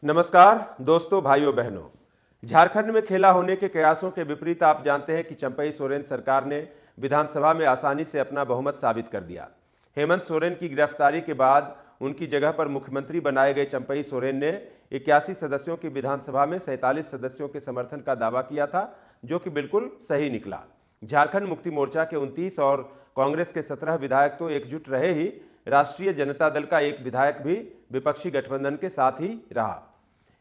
नमस्कार दोस्तों, भाइयों बहनों। झारखंड में खेला होने के कयासों के विपरीत आप जानते हैं कि चंपई सोरेन सरकार ने विधानसभा में आसानी से अपना बहुमत साबित कर दिया। हेमंत सोरेन की गिरफ्तारी के बाद उनकी जगह पर मुख्यमंत्री बनाए गए चंपई सोरेन ने 81 सदस्यों की विधानसभा में 47 सदस्यों के समर्थन का दावा किया था, जो कि बिल्कुल सही निकला। झारखंड मुक्ति मोर्चा के 29 और कांग्रेस के 17 विधायक तो एकजुट रहे ही, राष्ट्रीय जनता दल का एक विधायक भी विपक्षी गठबंधन के साथ ही रहा।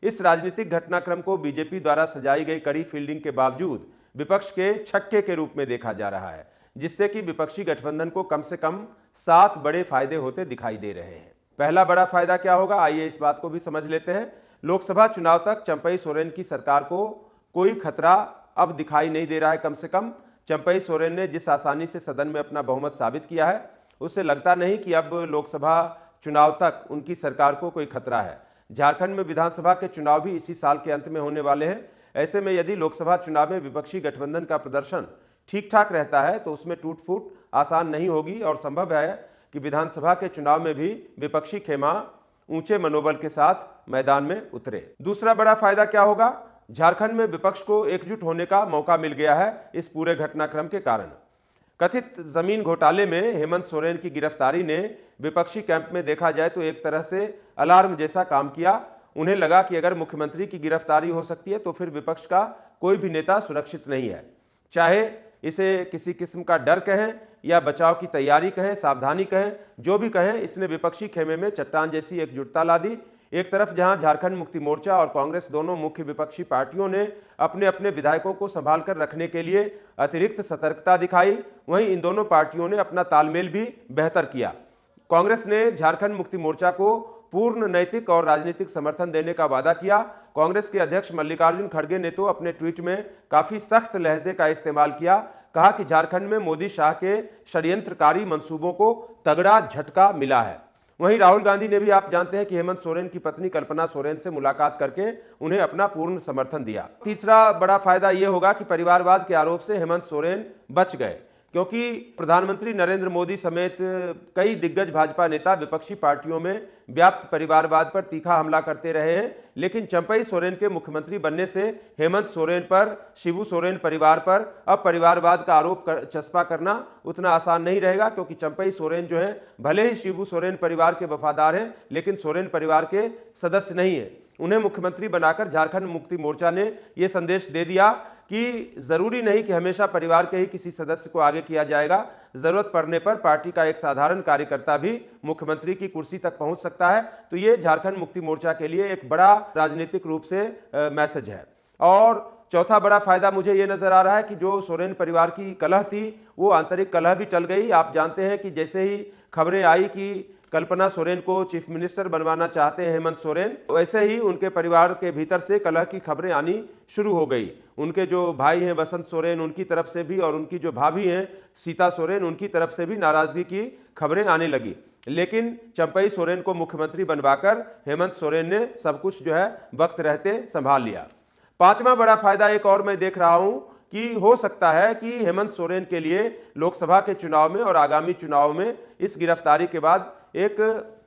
इस राजनीतिक घटनाक्रम को बीजेपी द्वारा सजाई गई कड़ी फील्डिंग के बावजूद विपक्ष के छक्के के रूप में देखा जा रहा है, जिससे कि विपक्षी गठबंधन को कम से कम 7 बड़े फायदे होते दिखाई दे रहे हैं। पहला बड़ा फायदा क्या होगा, आइए इस बात को भी समझ लेते हैं। लोकसभा चुनाव तक चंपई सोरेन की सरकार को कोई खतरा अब दिखाई नहीं दे रहा है। कम से कम चंपई सोरेन ने जिस आसानी से सदन में अपना बहुमत साबित किया है, उससे लगता नहीं कि अब लोकसभा चुनाव तक उनकी सरकार को कोई खतरा है। झारखंड में विधानसभा के चुनाव भी इसी साल के अंत में होने वाले हैं। ऐसे में यदि लोकसभा चुनाव में विपक्षी गठबंधन का प्रदर्शन ठीक ठाक रहता है तो उसमें टूट फूट आसान नहीं होगी और संभव है कि विधानसभा के चुनाव में भी विपक्षी खेमा ऊंचे मनोबल के साथ मैदान में उतरे। दूसरा बड़ा फायदा क्या होगा, झारखंड में विपक्ष को एकजुट होने का मौका मिल गया है इस पूरे घटनाक्रम के कारण। कथित जमीन घोटाले में हेमंत सोरेन की गिरफ्तारी ने विपक्षी कैंप में देखा जाए तो एक तरह से अलार्म जैसा काम किया। उन्हें लगा कि अगर मुख्यमंत्री की गिरफ्तारी हो सकती है तो फिर विपक्ष का कोई भी नेता सुरक्षित नहीं है। चाहे इसे किसी किस्म का डर कहें या बचाव की तैयारी कहें, सावधानी कहें, जो भी कहें, इसने विपक्षी खेमे में चट्टान जैसी एकजुटता ला दी। एक तरफ जहां झारखंड मुक्ति मोर्चा और कांग्रेस दोनों मुख्य विपक्षी पार्टियों ने अपने अपने विधायकों को संभाल कर रखने के लिए अतिरिक्त सतर्कता दिखाई, वहीं इन दोनों पार्टियों ने अपना तालमेल भी बेहतर किया। कांग्रेस ने झारखंड मुक्ति मोर्चा को पूर्ण नैतिक और राजनीतिक समर्थन देने का वादा किया। कांग्रेस के अध्यक्ष मल्लिकार्जुन खड़गे ने तो अपने ट्वीट में काफी सख्त लहजे का इस्तेमाल किया। कहा कि झारखंड में मोदी शाह के षड्यंत्रकारी मंसूबों को तगड़ा झटका मिला है। वहीं राहुल गांधी ने भी, आप जानते हैं कि हेमंत सोरेन की पत्नी कल्पना सोरेन से मुलाकात करके उन्हें अपना पूर्ण समर्थन दिया। तीसरा बड़ा फायदा यह होगा कि परिवारवाद के आरोप से हेमंत सोरेन बच गए, क्योंकि प्रधानमंत्री नरेंद्र मोदी समेत कई दिग्गज भाजपा नेता विपक्षी पार्टियों में व्याप्त परिवारवाद पर तीखा हमला करते रहे हैं। लेकिन चंपई सोरेन के मुख्यमंत्री बनने से हेमंत सोरेन पर, शिबू सोरेन परिवार पर अब परिवारवाद का आरोप चस्पा करना उतना आसान नहीं रहेगा, क्योंकि चंपई सोरेन जो है भले ही शिबू सोरेन परिवार के वफादार हैं, लेकिन सोरेन परिवार के सदस्य नहीं है। उन्हें मुख्यमंत्री बनाकर झारखंड मुक्ति मोर्चा ने यह संदेश दे दिया कि जरूरी नहीं कि हमेशा परिवार के ही किसी सदस्य को आगे किया जाएगा। जरूरत पड़ने पर पार्टी का एक साधारण कार्यकर्ता भी मुख्यमंत्री की कुर्सी तक पहुंच सकता है। तो ये झारखंड मुक्ति मोर्चा के लिए एक बड़ा राजनीतिक रूप से मैसेज है। और चौथा बड़ा फायदा मुझे ये नजर आ रहा है कि जो सोरेन परिवार की कलह थी, वो आंतरिक कलह भी टल गई। आप जानते हैं कि जैसे ही खबरें आई कि कल्पना सोरेन को चीफ मिनिस्टर बनवाना चाहते हैं हेमंत सोरेन, वैसे ही उनके परिवार के भीतर से कलह की खबरें आनी शुरू हो गई। उनके जो भाई हैं बसंत सोरेन, उनकी तरफ से भी, और उनकी जो भाभी हैं सीता सोरेन, उनकी तरफ से भी नाराजगी की खबरें आने लगी। लेकिन चंपई सोरेन को मुख्यमंत्री बनवाकर हेमंत सोरेन ने सब कुछ जो है वक्त रहते संभाल लिया। पांचवा बड़ा फायदा एक और मैं देख रहा हूं कि हो सकता है कि हेमंत सोरेन के लिए लोकसभा के चुनाव में और आगामी चुनाव में इस गिरफ्तारी के बाद एक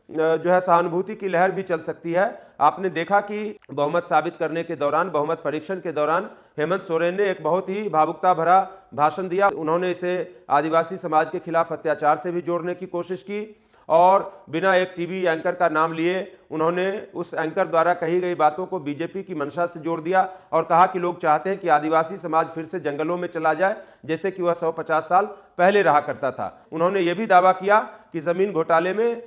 जो है सहानुभूति की लहर भी चल सकती है। आपने देखा कि बहुमत साबित करने के दौरान, बहुमत परीक्षण के दौरान हेमंत सोरेन ने एक बहुत ही भावुकता भरा भाषण दिया। उन्होंने इसे आदिवासी समाज के खिलाफ अत्याचार से भी जोड़ने की कोशिश की और बिना एक टीवी एंकर का नाम लिए उन्होंने उस एंकर द्वारा कही गई बातों को बीजेपी की मंशा से जोड़ दिया और कहा कि लोग चाहते हैं कि आदिवासी समाज फिर से जंगलों में चला जाए, जैसे कि वह 150 साल पहले रहा करता था। उन्होंने ये भी दावा किया कि जमीन घोटाले में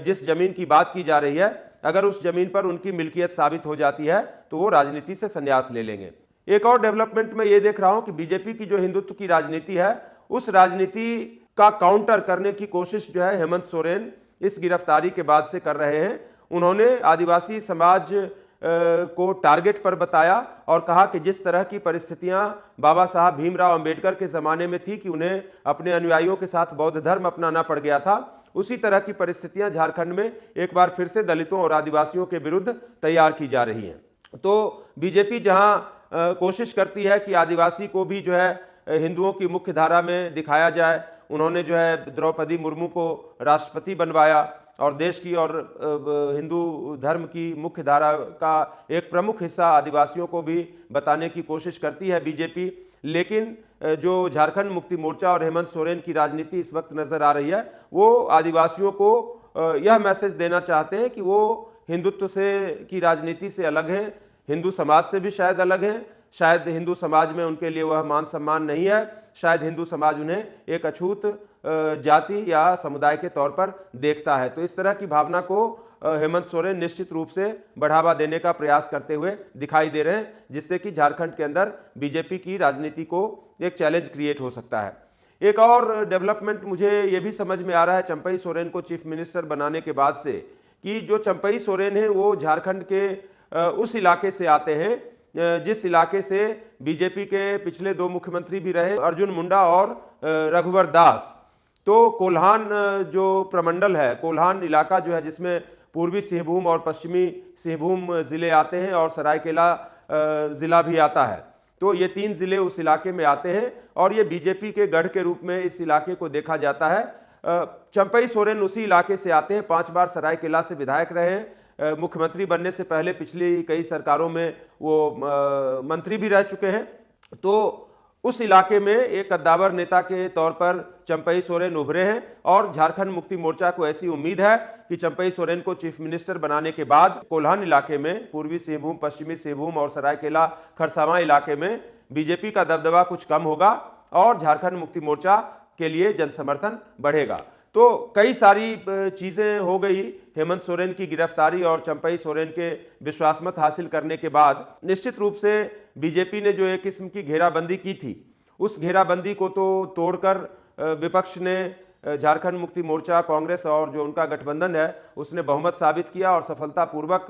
जिस जमीन की बात की जा रही है, अगर उस जमीन पर उनकी मिल्कियत साबित हो जाती है तो वो राजनीति से संन्यास ले लेंगे। एक और डेवलपमेंट में ये देख रहा हूं कि बीजेपी की जो हिंदुत्व की राजनीति है, उस राजनीति का काउंटर करने की कोशिश जो है हेमंत सोरेन इस गिरफ्तारी के बाद से कर रहे हैं। उन्होंने आदिवासी समाज को टारगेट पर बताया और कहा कि जिस तरह की परिस्थितियां बाबा साहब भीमराव अंबेडकर के जमाने में थी कि उन्हें अपने अनुयायियों के साथ बौद्ध धर्म अपनाना पड़ गया था, उसी तरह की परिस्थितियां झारखंड में एक बार फिर से दलितों और आदिवासियों के विरुद्ध तैयार की जा रही हैं। तो बीजेपी जहां कोशिश करती है कि आदिवासी को भी जो है हिंदुओं की मुख्य धारा में दिखाया जाए, उन्होंने जो है द्रौपदी मुर्मू को राष्ट्रपति बनवाया और देश की और हिंदू धर्म की मुख्य धारा का एक प्रमुख हिस्सा आदिवासियों को भी बताने की कोशिश करती है बीजेपी। लेकिन जो झारखंड मुक्ति मोर्चा और हेमंत सोरेन की राजनीति इस वक्त नजर आ रही है, वो आदिवासियों को यह मैसेज देना चाहते हैं कि वो हिंदुत्व से की राजनीति से अलग हैं, हिंदू समाज से भी शायद अलग हैं। शायद हिंदू समाज में उनके लिए वह मान सम्मान नहीं है, शायद हिंदू समाज उन्हें एक अछूत जाति या समुदाय के तौर पर देखता है। तो इस तरह की भावना को हेमंत सोरेन निश्चित रूप से बढ़ावा देने का प्रयास करते हुए दिखाई दे रहे हैं, जिससे कि झारखंड के अंदर बीजेपी की राजनीति को एक चैलेंज क्रिएट हो सकता है। एक और डेवलपमेंट मुझे ये भी समझ में आ रहा है चंपई सोरेन को चीफ मिनिस्टर बनाने के बाद से, कि जो चंपई सोरेन है वो झारखंड के उस इलाके से आते हैं जिस इलाके से बीजेपी के पिछले 2 मुख्यमंत्री भी रहे, अर्जुन मुंडा और रघुवर दास। तो कोल्हान जो प्रमंडल है, कोल्हान इलाका जो है, जिसमें पूर्वी सिंहभूम और पश्चिमी सिंहभूम जिले आते हैं और सरायकेला जिला भी आता है, तो ये 3 जिले उस इलाके में आते हैं और ये बीजेपी के गढ़ के रूप में इस इलाके को देखा जाता है। चंपई सोरेन उसी इलाके से आते हैं, 5 बार सरायकेला से विधायक रहे हैं, मुख्यमंत्री बनने से पहले पिछली कई सरकारों में वो मंत्री भी रह चुके हैं। तो उस इलाके में एक कद्दावर नेता के तौर पर चंपई सोरेन उभरे हैं और झारखंड मुक्ति मोर्चा को ऐसी उम्मीद है कि चंपई सोरेन को चीफ मिनिस्टर बनाने के बाद कोल्हान इलाके में, पूर्वी सिंहभूम, पश्चिमी सिंहभूम और सरायकेला खरसावां इलाके में बीजेपी का दबदबा कुछ कम होगा और झारखंड मुक्ति मोर्चा के लिए जनसमर्थन बढ़ेगा। तो कई सारी चीजें हो गई हेमंत सोरेन की गिरफ्तारी और चंपई सोरेन के विश्वास मत हासिल करने के बाद। निश्चित रूप से बीजेपी ने जो एक किस्म की घेराबंदी की थी, उस घेराबंदी को तो तोड़कर विपक्ष ने, झारखंड मुक्ति मोर्चा, कांग्रेस और जो उनका गठबंधन है, उसने बहुमत साबित किया और सफलतापूर्वक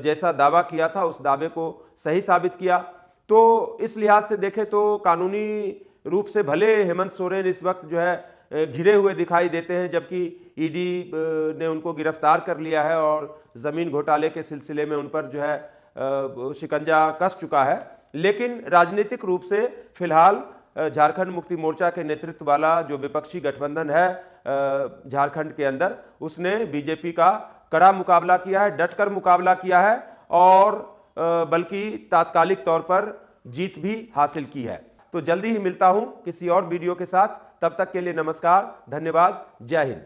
जैसा दावा किया था उस दावे को सही साबित किया। तो इस लिहाज से देखें तो कानूनी रूप से भले हेमंत सोरेन इस वक्त जो है घिरे हुए दिखाई देते हैं, जबकि ईडी ने उनको गिरफ्तार कर लिया है और जमीन घोटाले के सिलसिले में उन पर जो है शिकंजा कस चुका है। लेकिन राजनीतिक रूप से फिलहाल झारखंड मुक्ति मोर्चा के नेतृत्व वाला जो विपक्षी गठबंधन है झारखंड के अंदर, उसने बीजेपी का कड़ा मुकाबला किया है, डटकर मुकाबला किया है और बल्कि तात्कालिक तौर पर जीत भी हासिल की है। तो जल्दी ही मिलता हूं किसी और वीडियो के साथ, तब तक के लिए नमस्कार, धन्यवाद, जय हिंद।